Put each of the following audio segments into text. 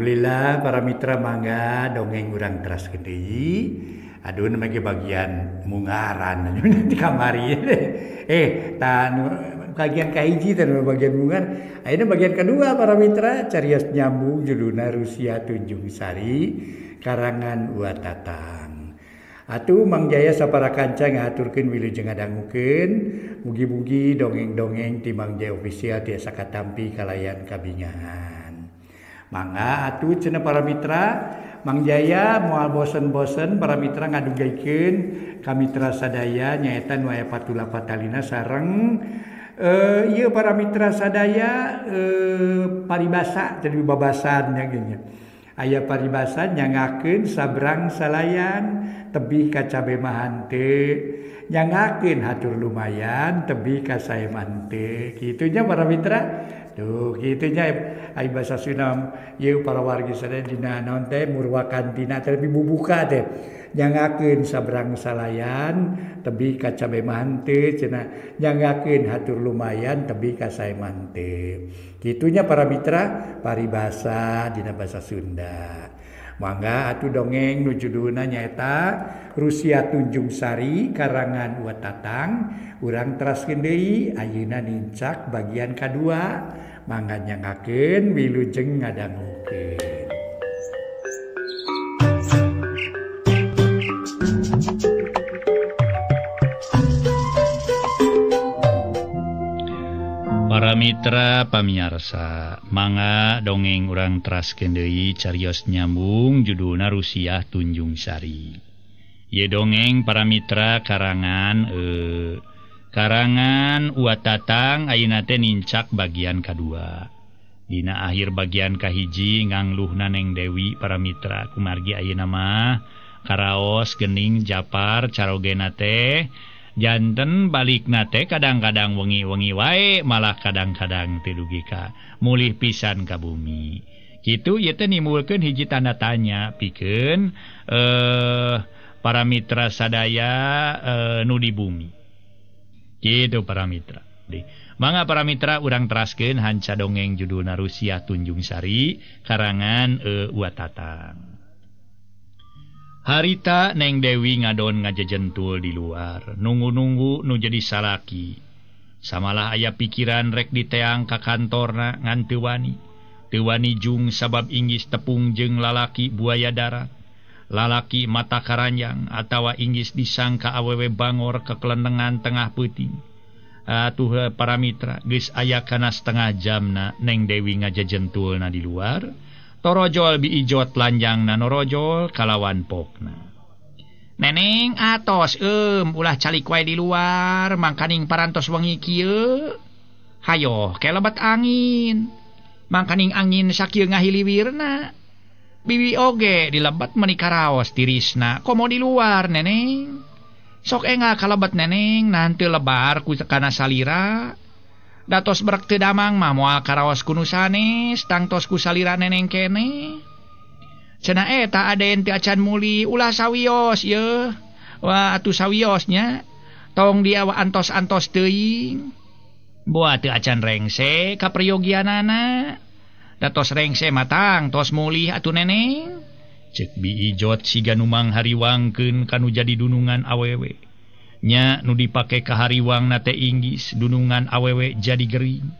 Alhamdulillah para mitra mangga dongeng urang teras gede. Aduh namanya bagian mungaran di kamari. Tan bagian kahiji tan bagian mungar. Ayeuna bagian kedua para mitra carios nyambung judulna Rusia Tunjung Sari karangan Uwa Tatang. Atuh Mang Jaya sapara kanca ngaturkeun wilujeng ngadangukeun mugi-mugi dongeng-dongeng ti Mang Jaya official tiasa katampi kalayan kabingahan. Mangga atuh cenah para mitra Mang Jaya moal bosen-bosen para mitra ngadugaikeun ka mitra sadaya nyaeta nu aya patula patalina sareng ieu para mitra sadaya paribasa jadi babasan nya geunya. Aya paribasa nyangakeun sabrang salayan tebih ka cabemahan teu nyangakeun hatur lumayan tebih ka saeman teu kitu nya para mitra. Tuh kitu nya ai basa Sunda ieu para wargi sadaya dina naon teh murwakantina teh bubuka teh nyangakeun sabrang salayan tebih ka cabemahan teu cenah nyangakeun hatur lumayan tebih ka saeman teu. Kitu nya para mitra paribasa dina basa Sunda. Mangga atuh dongeng nu judulna nyaeta Rusia Tunjung Sari karangan Uwa Tatang. Urang teraskeun deui ayeuna nincak bagian kadua. Mangga nyangakeun wilujeng ngadangukeun. Para mitra pamiarsa, mangga dongeng urang teraskeun deui carios nyambung judulna Rusia Tunjung Sari. Ye dongeng para mitra karangan Uwa Tatang ayeuna teh nincak bagian kadua. Dina akhir bagian kahiji ngangluhna Neng Dewi para mitra kumargi ayeuna mah karaos geuning japar carogena teh janten balikna teh kadang-kadang wengi-wengi wae malah kadang-kadang teu dugi ka mulih pisan ka bumi. Kitu ieu teh nimbulkeun hiji tanda tanya pikeun para mitra sadaya nu di bumi. Kitu para mitra. Mangga para mitra urang teraskeun hanca dongeng judulna Rusia Tunjung Sari karangan Uwa Tatang. Harita Neng Dewi ngadon ngajejentul di luar, nunggu-nunggu nu jadi salaki. Samalah aya pikiran rek diteang ka kantorna ngan teu wani. Teu wani jung sabab inggis tepung jeung lalaki buaya darat. Lalaki mata karanjang atawa inggis disangka awewe bangor kekelendengan tengah peuting. Atuh para mitra geus aya kana setengah jamna Neng Dewi ngajejentulna di luar. Torojol biijot lanjangna norojol kalawan pokna. Neneng atos ulah calik wae di luar mangkaning parantos wengi kieu. Hayo kelebet angin. Mangkaning angin sakieu ngahiliwirna. Bibi oge dilebet meuni karaos tirisna komo di luar neneng. Sok enga kalebet neneng nanti lebar ku kana salira. Datos brek teu damang mah moal karaos kuno sanes tangtos ku salira neneng kene. Cenah eta aden teu acan muli ulah sawios yeuh. Wah atuh sawiosnya tong dia antos-antos teuing. Boa teu acan rengse ka prayogianana. Datos rengse matang tos mulih atuh neneng. Cek biijot siga nu manghariwangkeun kanu jadi dunungan awewe. Nya nu dipake ka hariwangna teh inggis dunungan awewe jadi gering.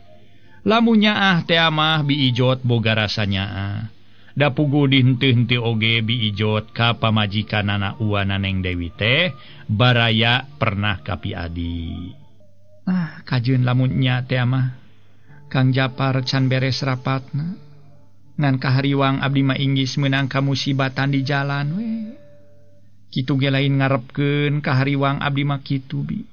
Lamun nyaah teh mah biijot boga rasa nyaah. Da puguh di henteu-henteu oge biijot ka pamajikanana uwana Neng Dewi teh baraya pernah ka Piadi. Kajeun lamun nya teh mah Kang Japar can beres rapatna. Ngan kahariwang abdi mah inggis meunang kamusibatan di jalan we. Kitu ge lain ngarepkeun kahariwang abdi mah kitu bi.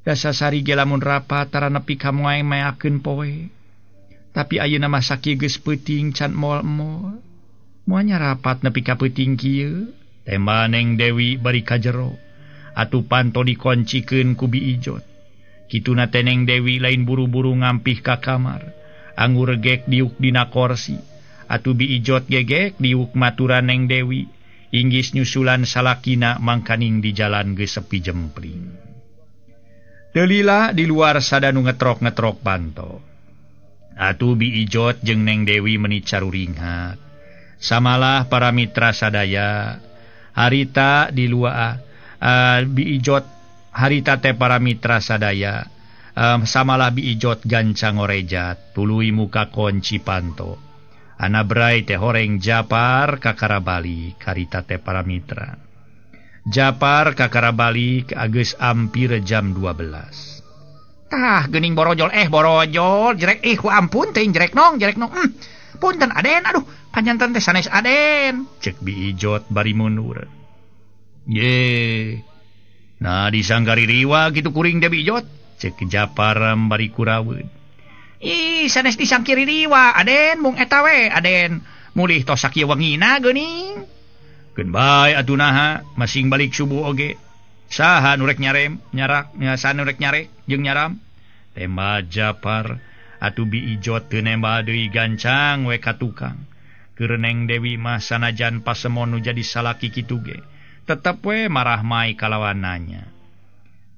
Dasasari ge lamun rapat tara nepi ka moe-meakeun poe. Tapi ayeuna mah sakieu geus peuting can moal-moal. Moalnya rapat nepi ka peuting kieu. Tembal Neng Dewi bari ka jero. Atuh panto dikoncikeun ku biijot. Kituna teh Neng Dewi lain buru-buru ngampih ka kamar. Anggur gek diuk dina korsi. Atuh biijot gegek diuk maturan Neng Dewi. Inggis nyusulan salakina mangkaning di jalan geus sepi jempling. Teu lila di luar sada nu ngetrok-ngetrok panto. Atuh biijot jeung Neng Dewi meuni caruringhat. Samalah para mitra sadaya harita di luar biijot harita teh para mitra sadaya samalah biijot gancang orejat tuluy muka konci panto anabrai teh horeng Japar kakara balik harita teh para mitra Japar kakara balik geus ampir jam 12 tah geuning borojol borojol jerek ku ampun teuing jerek nong punten Aden aduh panjanten teh sanes Aden cek biijot bari mundur ye nah disanggari riwa gitu kuring teh biijot cek Japar bari kuraweun ih sanes disangkiri riwa Aden mung eta we Aden mulih tos sakieu wengina geuning keun bae atunaha masing balik subuh oge saha nu rek nyarem nyarak saha nu rek nyarek jeung nyaram tembak Japar atuh biijot teu nembak deui gancang we ka tukang keur Neng Dewi mah sanajan pasemon nu jadi salaki kitu ge tetep we marah mai kalawan nanya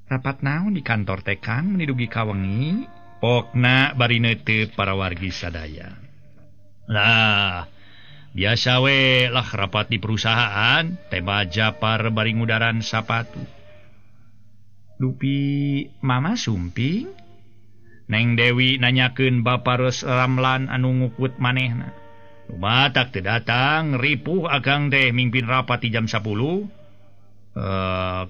rapat naon di kantor teh Kang nidugi ka wengi pokna bari neuteut para wargi sadaya lah biasa we lah rapat di perusahaan tembak Japar bari ngudaran sapatu dupi mama sumping Neng Dewi nanyakeun Bapareus Ramlan anu ngukut manehna. Lumatak teu datang, ripuh akang teh mimpin rapat di jam 10.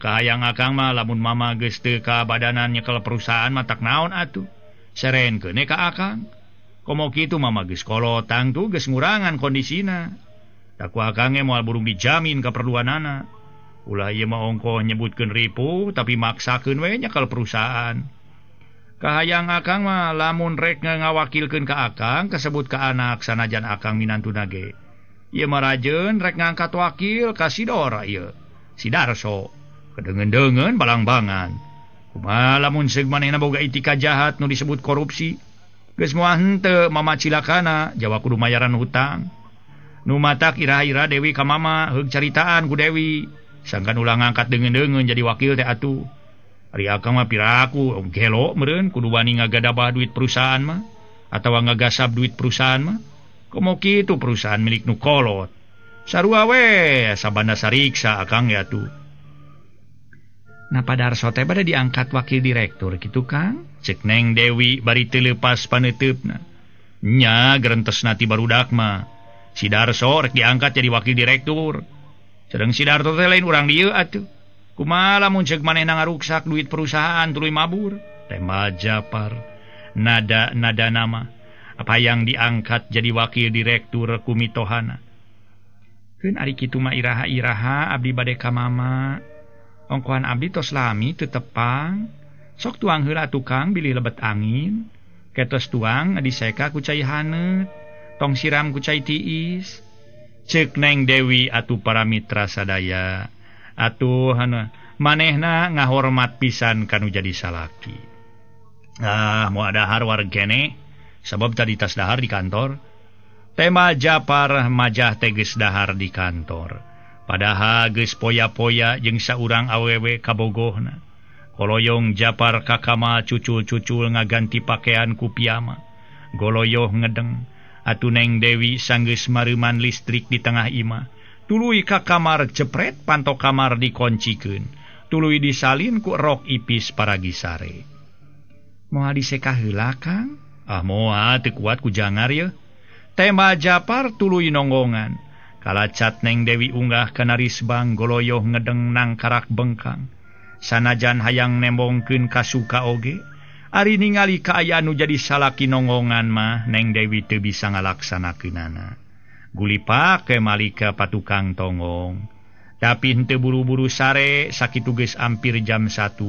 Kahayang akang mah lamun mama geus teu kabadanan nyekel perusahaan mah tak naon atuh. Serenkeun ka akang. Komo kitu mama geus kolotang tuh geus ngurangan kondisina. Taku akang moal burung dijamin kaperluanana. Ulah ieu mah ongkoh nyebutkeun ripuh tapi maksakeun we nyekel perusahaan. Kahayang akang mah lamun rek ngawakilkeun ka akang kasebut ka anak sanajan akang minantuna ge. Ieu mah rajeun rek ngangkat wakil ka Sidora ieu. Sidarso kedeungeun-deungeun balangbangan. Kumaha lamun seug manehna boga itika jahat nu disebut korupsi. Geus moal henteu mama cilakana jawa kudu mayaran hutang. Nu matak ira-ira Dewi ka mama heug caritaan ku Dewi. Sangkan ulah ngangkat deungeun-deungeun jadi wakil teh atuh. Ari akang mah piraku gelo meureun kudu wani ngagadabah duit perusahaan mah atawa ngagasab duit perusahaan mah komo kitu perusahaan milik nu kolot sarua we sabanda sariksa akang ya tuh nah Padarso teh bade diangkat wakil direktur kitu Kang cek Neng Dewi bari teu leupas paneutupna nya gerentesna ti barudak mah si Darso rek diangkat jadi wakil direktur sareng si Darto teh lain urang dieu atuh kumaha lamun ceuk manehna ngaruksak duit perusahaan tuluy mabur tembak Japar nada nama apa yang diangkat jadi wakil direktur kumitohana keun ari kitu mah iraha abdi bade ka mama ongkohan abdi tos lami teu tepang sok tuang heula tukang bilih lebet angin ketos tuang diseka ku cai haneut tong siram ku cai tiis ceuk Neng Dewi atuh para mitra sadaya atuh manehna ngahormat pisan kanu jadi salaki. Mau dahar wargene sabab tadi tas dahar di kantor. Tema Japar majah teges dahar di kantor. Padahal geus poya-poya jeung saurang awewe kabogohna. Koloyong Japar kakama cucul-cucul ngaganti pakaian ku piyama. Goloyoh ngedeng atuh Neng Dewi sanggeus mareuman listrik di tengah imah. Tuluy ka kamar jepret panto kamar dikoncikeun tuluy disalin ku rok ipis paragi sare moal diseka heula Kang moal teu kuat ku jangar ye tema Japar tuluy nonggongan kalacat Neng Dewi unggah kana risbang goloyoh ngedeng nang karak bengkang sanajan hayang nembongkeun kasuka oge ari ningali kaayaan nu jadi salaki nonggongan mah Neng Dewi teu bisa ngalaksanakeunana gulipak ke malika patukang tonggong tapi henteu buru-buru sare sakitu geus ampir jam 1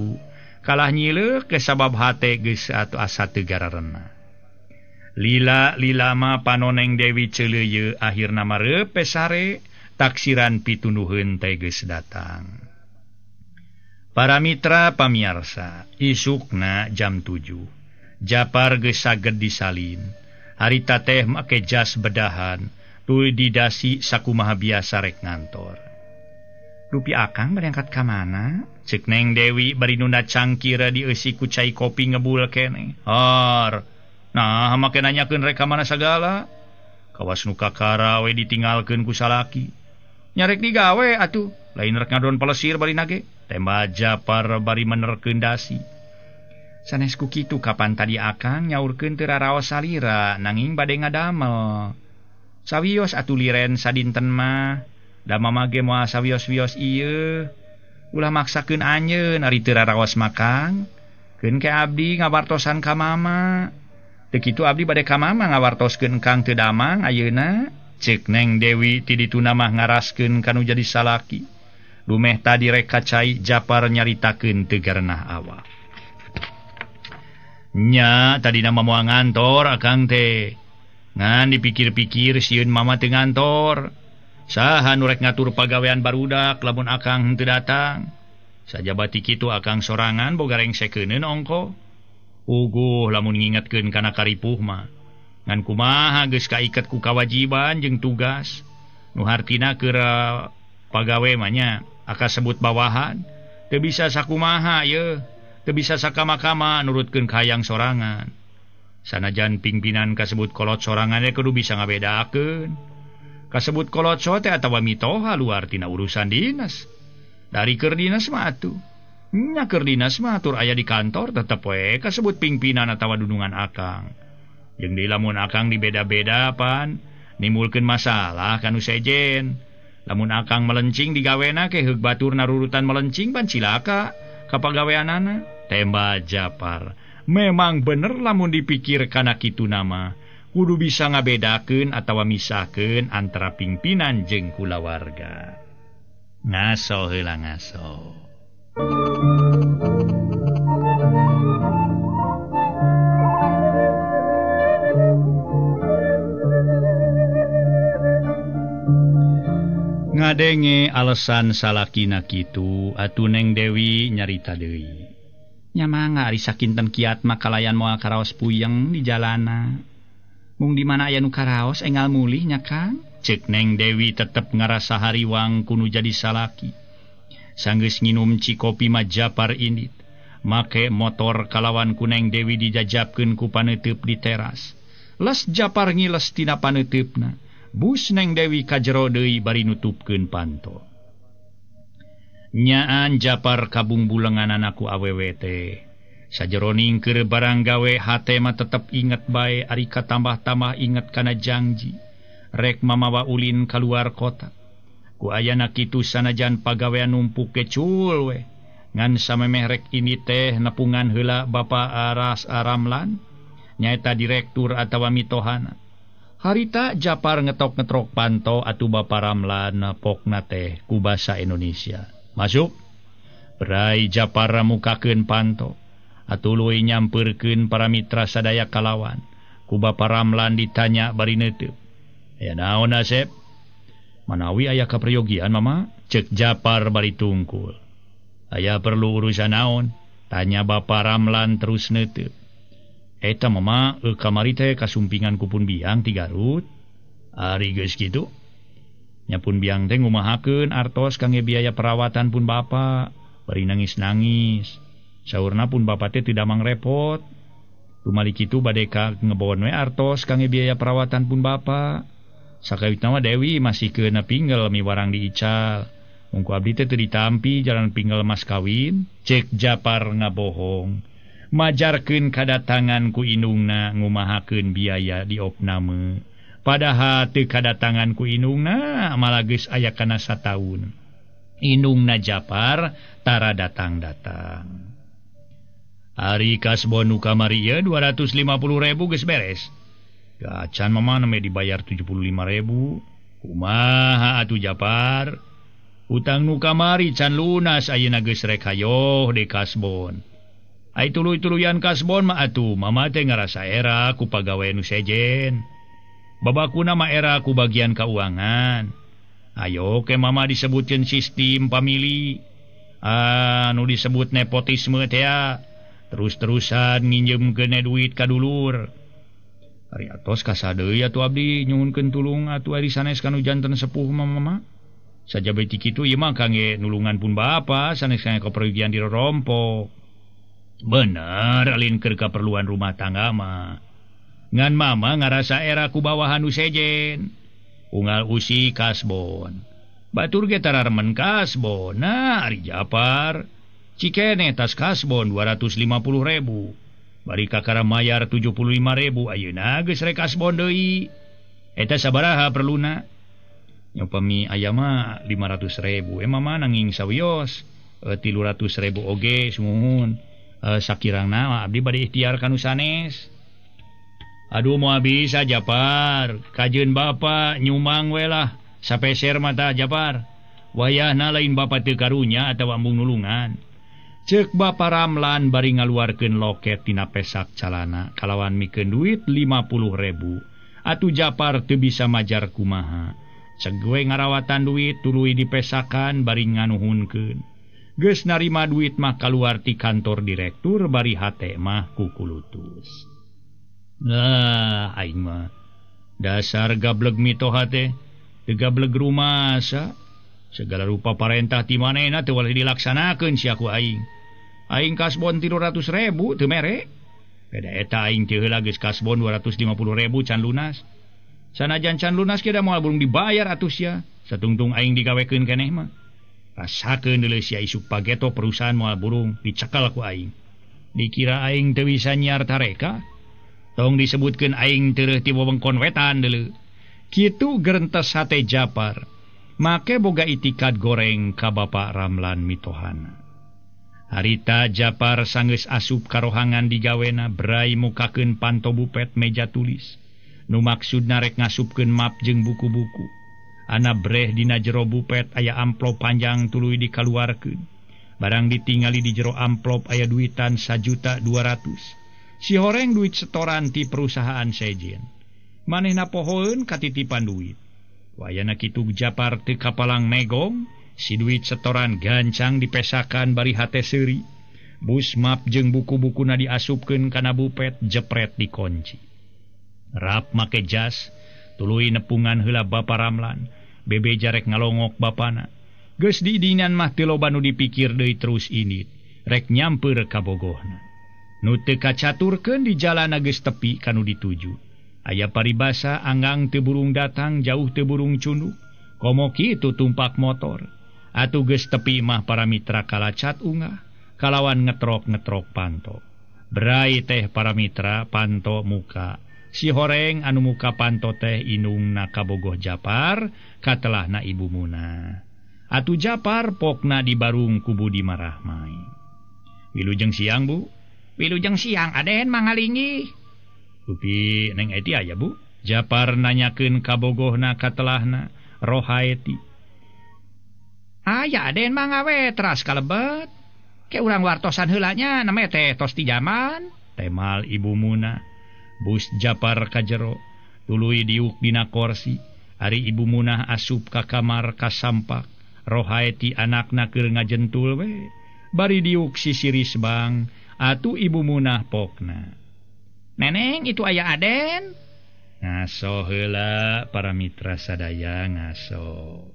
kalah nyileuk ke sabab hate geus asa teu gararena lila mah panoneng Dewi ceuleuyeu akhirna mareup sare taksiran pitunduheun teh geus datang para mitra pamiarsa isukna jam 7 Japar geus saged disalin harita teh make jas bedahan tuluy didasi sakumaha biasa rek ngantor. Rupi akang berangkat ka mana? Ceuk Neng Dewi bari nunda cangkir dieusi ku cai kopi ngebul keneh. Har. Nah, make nanyakeun rek ka mana sagala? kawas nu kakara we ditinggalkeun ku salaki. Nyarek digawe atuh, lain rek ngadon pelesir bari nage. Tembak Japar bari menerkeun dasi. Sanes ku kitu kapan tadi akang nyaurkeun teu raraos salira nanging bade ngadamel. Sawios atuh liren sadinten mah, da mama ge moal sawios-wios ieu. Ulah maksakeun anjeun ari teu raraos makang. Keun ke abdi ngawartosan ka mama. Teu kitu abdi bade ka mama ngawartoskeun kang teu damang ayeuna. Ceuk Neng Dewi ti dituna mah ngaraskeun kanu jadi salaki. Lumeh tadi rek kacai Japar nyaritakeun teu garenah awak. Nya tadi nama moal ngantor akang teh. Ngan dipikir-pikir sieun mama teu ngantor. Saha nu rek ngatur pagawean barudak lamun akang henteu datang. Sajabati kitu akang sorangan boga rengsekeuneun ongko. Uguh lamun ngingetkeun kana karipuh mah. Ngan kumaha geus kaiket ku kawajiban jeung tugas. Nu hartina keur pagawe mah nya aka sebut bawahan. Teu bisa sakumaha ye. Teu bisa sakama-kama nurutkeun ka hayang sorangan. Sanajan pingpinan kasebut kolot sorangan kudu bisa ngabedakeun. Kasebut kolot teh atawa mitoha luar tina urusan dinas. Dari keur dinas mah atuh. Nya keur dinas mah atur aya di kantor tetep we kasebut pingpinan atawa dunungan akang. Jeung di lamun akang dibeda-beda pan nimulkeun masalah kanu sejen. Lamun akang melencing di gawena ke heug batur narurutan melencing pan cilaka kapagaweanana. Tembak Japar. Memang bener lamun dipikir kana kitu nama. Kudu bisa ngabedakeun atawa misahkeun antara pingpinan jeung kulawarga. Ngaso heula ngaso. Ngadenge alasan salakina kitu, atuh Neng Dewi nyarita deui. Nya mangga ari sakinten kiat makalayan moal karaos puyeng di jalana. Mung di mana aya nu karaos enggal mulih nya Kang? Ceuk Neng Dewi tetep ngarasa hariwang kudu jadi salaki. Sanggeus nginum cikopi mah Japar indit. Make motor kalawan ku Neng Dewi dijajabkeun ku paneuteub di teras. Les Japar ngiles tina paneuteupna. Bus Neng Dewi ka jero deui bari nutupkeun panto. Nyaan Japar kabung bulenganan aku awewe teh. Sajero ningkeur barang gawe hate mah tetep inget bae ari katambah-tambah inget kana janji. Rek mamawa ulin kaluar kota. Ku ayana kitu sanajan pagawean numpuk kecul we. Ngan samemeh rek ini teh nepungan heula Bapa Aras Aramlan. Nyaeta direktur atawa mitohana. Harita Japar ngetok-ngetrok panto atuh Bapa Ramlan pokna teh ku basa Indonesia. Masuk. Berai Japar mukakeun panto. Atuh luwih nyampeurkeun para mitra sadaya kalawan. Ku Bapa Ramlan ditanya bari neuteub. Ya naon Asep? Manawi aya kaprayogian mama? Ceuk Japar bari tungkul. Aya perlu urusan naon? Tanya Bapa Ramlan terus neuteub. Eta mama kamari teh kasumpingan kupun biang ti Garut. Ari geus kitu. Nya pun biang teh ngumahakeun artos kangge biaya perawatan pun bapa. Bari nangis-nangis. Saurna pun bapa teh teu damang repot. Dumali kitu bade ka ngeboon we artos kangge biaya perawatan pun bapa. Sakawitna mah Dewi masih keuna pinggel miwarang diical. Mungku abdi teh teu ditampi jalan pinggel mas kawin. Ceuk Japar ngabohong. Majarkeun kadatangan ku indungna ngumahakeun biaya di opname. Padahal teu kadatangan ku indungna malah geus aya kana sataun. Indungna Japar tara datang-datang. Ari kasbon nu kamari ieu 250.000 geus beres. Gacan mama neme dibayar 75.000. Kumaha atuh Japar? Utang nu kamari can lunas ayeuna geus rek hayoh de kasbon. Ai tuluy-tuluyan kasbon mah atuh mama teh ngarasa era ku pagawe nu sejen. Babakuna mah era ku bagian keuangan. Ayo ke mama disebutkeun sistem pamili. Nu disebut nepotisme teh terus-terusan nginjemkeun duit ka dulur. Ari atos kasadeui atuh abdi nyuhunkeun tulung atuh ari sanes kanu janten sepuh mama. Sajabeti kitu ieu mah kangge nulungan pun bapa sanes kangge kapergian di rorompok. Bener alin keur kaperluan rumah tangga mah. ngan mama ngarasa era ku bawahan nu sejen. Unggal usi kasbon. Batur ge tararemen kasbon. Nah, ari Japar. Cikene tas kasbon 250.000. Bari kakara mayar 75.000 ayeuna geus rek kasbon deui. Eta sabaraha perluna? Nyopami aya mah 500.000. Mama nanging sawios 300.000 oge sumuhun. Sakirangna abdi bade ikhtiar kanu sanes. Aduh moal bisa Japar, kajeun bapa nyumang we lah, sapeser mata Japar. Wayahna lain bapa teu karunya atawa embung nulungan. Ceuk Bapa Ramlan bari ngaluarkeun loket tina pesak calana kalawan mikeun duit 50.000. Atuh Japar teu bisa majar kumaha. Cegue ngarawatan duit tuluy dipesakan bari nganuhunkeun. Geus narima duit mah kaluar ti kantor direktur bari hate mah kukulutus. Nah, aing mah dasar gableg mitoha teh, teu gableg rumasa. Segala rupa parentah ti manehna teu waleh dilaksanakeun sia ku aing. Aing kasbon 300.000 teu mere. Beda eta aing teu heula geus kasbon 250.000 can lunas. Sanajan can lunas ge da moal burung dibayar atuh sia. Satungtung aing digawekeun keneh mah. Rasakeun deuleu sia isuk pageto perusahaan moal burung dicekal ku aing. Dikira aing teu bisa nyiar tareka. Tong disebutkeun aing teu ti wewengkon wetan deuleu. Kitu gerentes hate Japar. Make boga itikad goreng ka Bapak Ramlan mitohana. Harita Japar sanggeus asup karohangan digawena berai mukakeun panto bupet meja tulis. Nu maksudna rek ngasupkeun map jeung buku-buku. Ana breh dina jero bupet aya amplop panjang tuluy dikaluarkeun. Barang ditingali di jero amplop aya duitan 1.200.000. Si horeng duit setoran ti perusahaan sejen. Manehna pohoeun katitipan duit. Wayana kitu Japar teu kapalang negong, si duit setoran gancang dipesakan bari hate seuri. Bus map jeung buku-bukuna diasupkeun kana bupet jepret dikunci. Rap make jas, tuluy nepungan heula Bapa Ramlan. Bebe jarek ngalongok bapana. Geus didinan mah teu loba nu dipikir deui terus init. Rek nyampeur ka bogohna. Nu teu kacaturkeun di jalan geus tepi kanu dituju. Aya paribasa anggang teu burung datang jauh teu burung cunduk. Komo kitu tumpak motor. Atuh geus tepi mah para mitra kalacat unggah. Kalawan ngetrok-ngetrok panto. Berai teh para mitra panto muka. Si horeng anu muka panto teh inungna kabogoh Japar katelahna Ibu Muna. Atuh Japar pokna di barung kubu di marahmai. Wilujeng siang Bu. Wilujeng siang aden mangalingi. Upi neng Eti aya Bu. Japar nanyakeun kabogohna katelahna Rohaeti. Aya aden mangawe teras kalebet. Ke urang wartosan heulanya namanya teh tos ti jaman. Temal Ibu Muna. Bus Japar kajero. Tuluy diuk dina kursi. Ari Ibu Munah asup ka kamar kasampak. Rohaeti anakna keur ngajentul we. Bari diuk sisiris bang. Atuh Ibu Munah pokna. Neneng itu aya aden. Ngaso heula para mitra sadaya ngaso.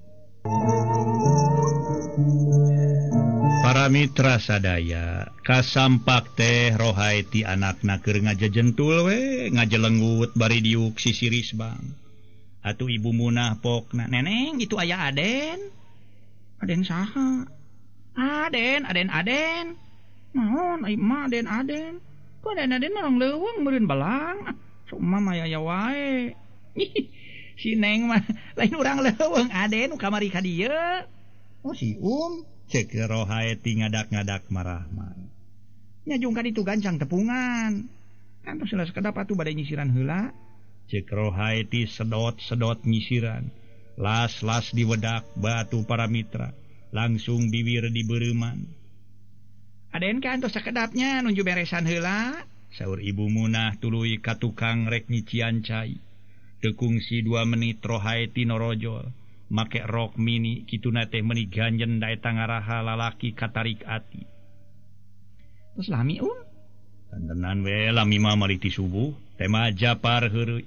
Para mitra sadaya, kasampak teh Rohaeti anakna keur ngajejentul we, ngajelenggut bari diuk sisiris bang. Atuh Ibu Munah pokna, neneng itu aya aden. Aden saha? Aden. Naon ai mah aden. Ku aden marang leuweung meureun balang. Sok mah aya wae. Si Neng mah lain urang leuweung aden nu kamari ka dieu. Oh si cek Rohaeti ngadak-ngadak marahmai. Nyajung ka ditu gancang tepungan. Kan tos heula sakedap atuh bade nyisiran heula. Cek Rohaeti sedot-sedot nyisiran. Las-las diwedak batu para mitra. Langsung bibir dibeureman. Aden kan tos sakedapnya nunju beresan heula. Saur Ibu Munah tuluy ka tukang rek nyician cai. Tekung si 2 menit Rohaeti norojol. Make rok mini kituna teh meuni ganjen da eta ngaraha lalaki katarik ati. Terus lami Tantenan we lami mah meuli ti subuh. Tema Japar heureuy.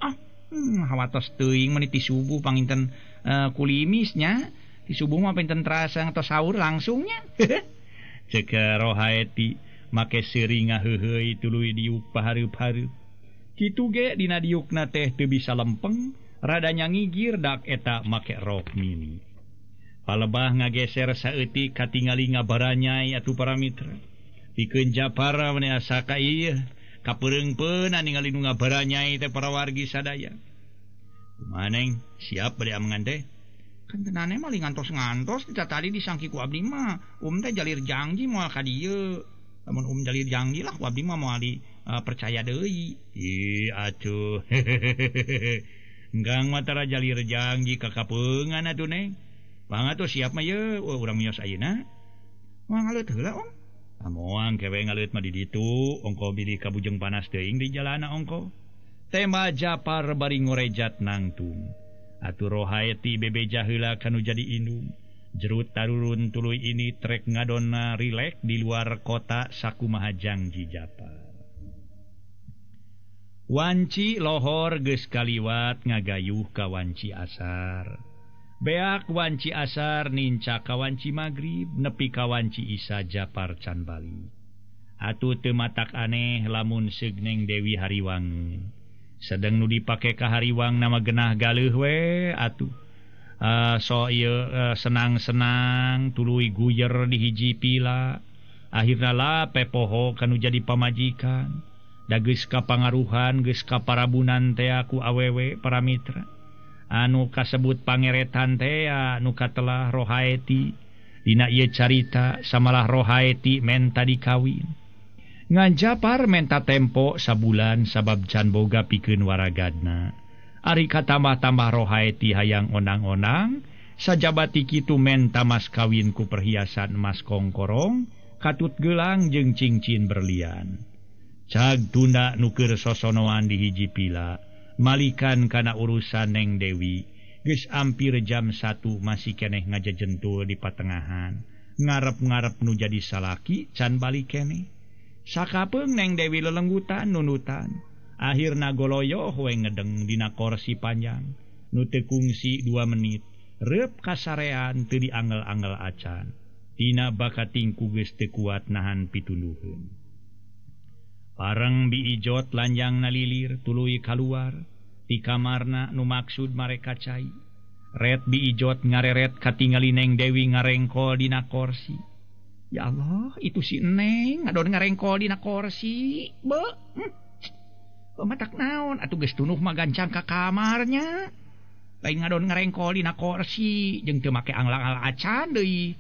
Hawatos teuing meuni ti subuh panginten kulimisnya. Ti subuh mah pinten terasa ngetos sahur langsungnya. Cek Rohaeti make seuri ngaheuheuy tuluy diuk pahareup-hareup. Kitu ge dina diukna teh teu bisa lempeng, rada nyangigir dak eta make rok mini. Palebah ngageser saeutik katingali ngabaranyai atuh para mitra. Pikeun Japar mane asa ka ieu kapereungpeun ningali nu ngabaranyai teh para wargi sadaya. Kumaneng siap bade amangan teh. Kan tenane mah ngantos-ngantos kita tadi disangki ku abdi mah teh jalir janji moal ka dieu. Lamun jalir janji lah ku abdi mah moal percaya deui. Ih atuh. Enggang mah tara jalir janji ka kapeungan atuh Neng. Pangato siap mah ye, urang mios ayeuna. Moal ngaleut heula Om. Amoang kewe ngaleut mah di ditu, ongko bili kabujeng panas teuing di jalana ongko. Tema Japar bari ngorejat nangtung. Atuh rohaeti bebeja heula kanu jadi indung. Jerut tarurun tuluy ini trek ngadonna rilek di luar kota sakumaha janji Japar. Wanci lohor geus kaliwat ngagayuh ka wanci asar. Beak wanci asar ninca ka wanci magrib nepi ka wanci isa Japar can bali. Atuh teu matak aneh lamun Segneng Dewi Hariwang. Sedeng nu dipake ka Hariwang nama genah galeuh we atuh. So ieu senang-senang tuluy guyer di hiji pila. Akhirna la pepoho kanu jadi pamajikan. Da geus kapangaruhan geus kaparabunan teh aku awewe para mitra. Anu kasebut pangeretan teh anu katelah Rohaeti. Dina ieu carita samalah Rohaeti menta dikawin. Ngan Japar menta tempo sabulan sabab can boga pikeun waragadna. Ari katambah-tambah Rohaeti hayang onang-onang, sajabati kitu menta mas kawin ku perhiasan emas kongkorong, katut gelang jeung cincin berlian. Cag tunda nuker sosonoan di hiji pila, malikan kana urusan Neng Dewi, geus ampir jam 1 masih keneh ngajejentul di patengahan, ngarep-ngarep nu jadi salaki can balik keneh. Sakapeung Neng Dewi lelenggutan nunutan, akhirna goloyoh we ngedeng dina kursi panjang, nu teu kungsi 2 menit, reup kasarean teu diangel-angel acan, tina bakating ku geus teu kuat nahan pitunduheun. Pareng Bi Ijot lanjang nalilir tuluy kaluar ti kamarna nu maksud mereka cai. Ret Bi Ijot ngareret katingali Neng Dewi ngarengkol dina kursi. Ya Allah, itu si Neng ngadon ngarengkol dina kursi. Matak naon atuh geus tunuh mah gancang ka kamarnya. Lain ngadon ngarengkol dina kursi jeung teu make anglang-anglang acan deui.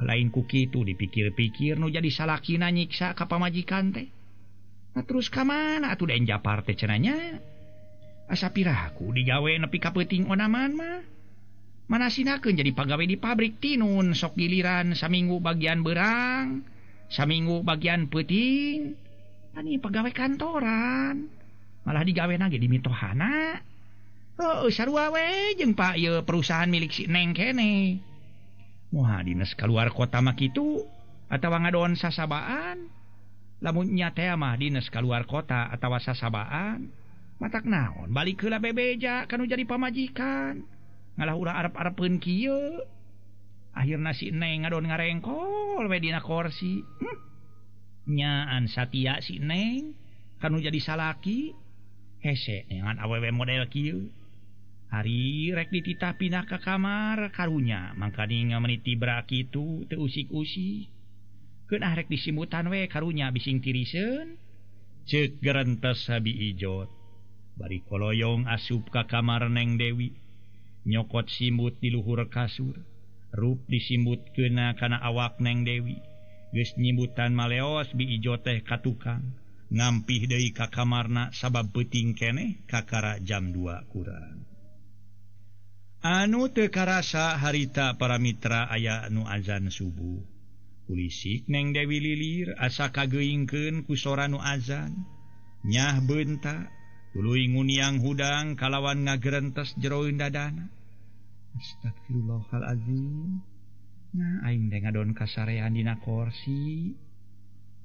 Lain ku kitu dipikir-pikir nu jadi salakina nyiksa ka pamajikan teh. Nah terus ka mana atuh Den Japar teh cenanya? Asa piraku digawe nepi ka peuting onaman mah. Manasinakeun jadi pagawe di pabrik tinun sok giliran saminggu bagian beurang, saminggu bagian peuting. Ani pagawe kantoran. Malah digawena ge di mitohana. Sarua we jeung Pak ieu perusahaan milik si Neng keneh. Moha dinas kaluar kota mah kitu atawa ngadon sasabaan. Lamun nya teh mah dinas kaluar kota atawa sasabaan, matak naon balik heula bebeja kanu jadi pamajikan. Ngalah urang arep-arepeun kieu. Akhirna si Neng ngadon ngarengkol we dina kursi. Nyaan satia si Neng kanu jadi salaki. Hese ngan awewe model kieu. Hari rek dititah pindah ke kamar karunya mangkani ngameniti brak itu teu usik-usik. Keun rek disimbutan we karunya bising tiriseun. Ceuk gerentes Bi Ijot. Bari koloyong asup ka kamar Neng Dewi. Nyokot simbut di luhur kasur. Rup disimbutkeunna kana awak Neng Dewi. Geus nyimbutan maleos Bi Ijot teh ka tukang. Ngampih deui ka kamarna sabab peuting keneh kakara jam 2 kurang. Anu teu karasa harita para mitra aya nu azan subuh. Kulisik Neng Dewi lilir asa kageuingkeun ku sora nu azan. Nyah beunta tuluy nguniang hudang kalawan ngagerentes jeroeun dadana. Astagfirullahalazim. Nah aing teh ngadon kasarean dina kursi.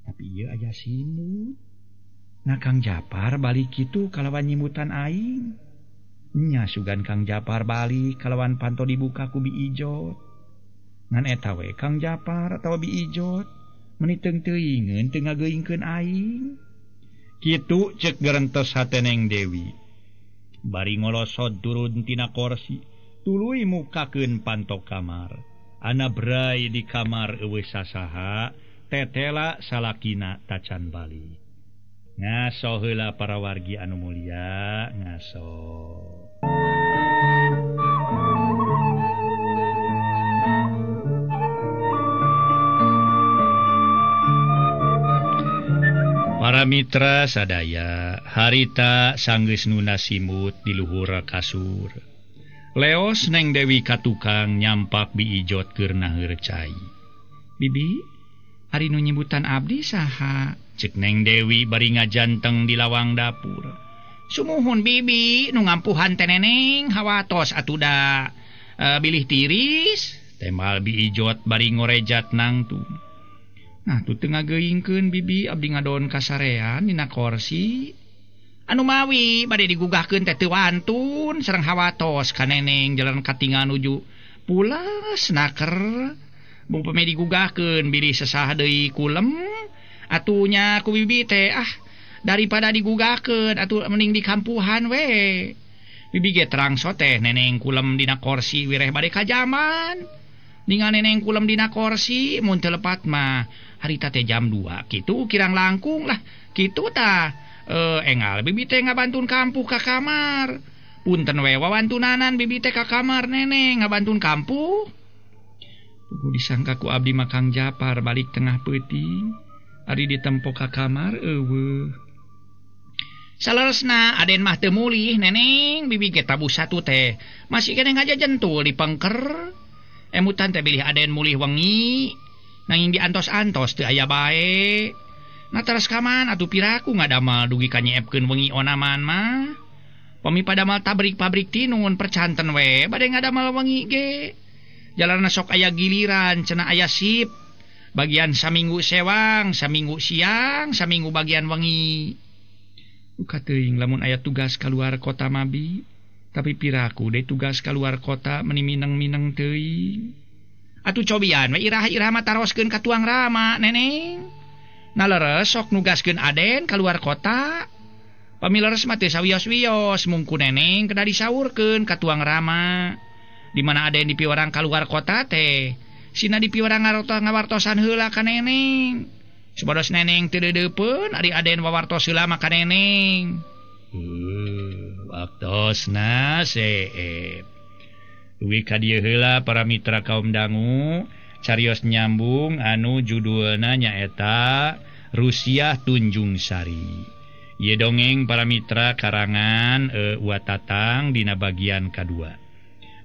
Tapi ieu aya simut. Nah Kang Japar balik kitu kalawan nyimbutan aing. Nya sugan Kang Japar balik kalawan panto dibuka ku Bi Ijot. Ngan eta we Kang Japar atawa Bi Ijot meuni teung teuingeun teu ngageuingkeun aing. Kitu cek gerentos hateneng Dewi. Bari ngolosot turun tina kursi, tuluy mukakeun pantok kamar. Ana bray di kamar eueuh sasaha, tetela salakina tacan balik. Ngaso heula para wargi anu mulia, ngaso. Para mitra sadaya, harita sanggeus nuna simut di luhur kasur. Leos neng Dewi katukang nyampak biijot keur naheur cai. Bibi, hari nu nyebutan abdi saha? Cek neng Dewi bari ngajanteng di lawang dapur. Sumuhun bibi, nu ngampuhan teh neneng hawatos atuda bilih tiris. Tembal biijot bari ngorejat nangtung. Nah, tu tengah geingkeun bibi abdi ngadon kasarean dina kursi. Anu mawi bade digugahkeun teh teu wantun sareng hawatos ka neneng jalan katingal nuju pulas naker. Bung peme digugahkeun bilih sasaha deui kulem. Atunya ku bibi teh daripada digugahkeun atuh mending di kampuhan we. Bibi ge terangso teh neneng kulem dina kursi wireh bade ka jaman. Dengan neneng kulem dina kursi mun teu lepat mah harita teh jam 2 kitu kirang langkung lah kitu tah. Engal bibi teh ngabantun kampuh ka kamar. Punten we wawantunanan bibi teh ka kamar neneng ngabantun kampuh. Kudu disangka ku abdi makang Japar balik tengah peuting. Ari ditempo ka kamar eueuh. Saleresna aden mah teu mulih neneng bibi ge tabu satu teh masih keneh ngajajentul di pengker. Emutan teh bilih aden mulih wengi nanging diantos-antos teu aya bae. Nah teras kaman atuh piraku ngadamel dugi ka nyeepkeun wengi onaman mah. Pami padamel pabrik-pabrik tinun percanten we bade ngadamel wengi ge. Jalanna sok aya giliran cenah aya sip. Bagian saminggu sewang, saminggu siang, saminggu bagian wengi. Uka teuing lamun aya tugas kaluar kota mabi. Tapi piraku deh tugas keluar kota menimineng-mineng teuing. Atuh cobian we irah-irah mah taroskeun ka tuang rama neneng. Naleres sok nugaskeun aden keluar kota. Pamileres mah teu sawios-wios mungku neneng kedah disaurkeun ka tuang rama. Di mana aden dipiwarang keluar kota teh sina dipiwarang ngawartosan heula ka neneng. Supados neneng teu deudeupeun ari aden wawartos heula mah ka neneng. Waktosna seep. Duwi ka dieu heula para mitra kaum dangu, carios nyambung anu judulna nyaeta Rusiah Tunjung Sari. Ieu dongeng para mitra karangan Watatang dina bagian kadua.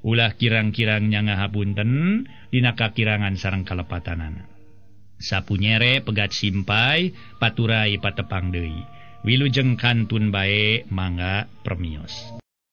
Ulah kirang-kirangnya ngahapunten dina kakirangan sareng kalepatanana. Sapunyere pegat simpai paturai patepang deui. Wilujeng kantun bae mangga permios.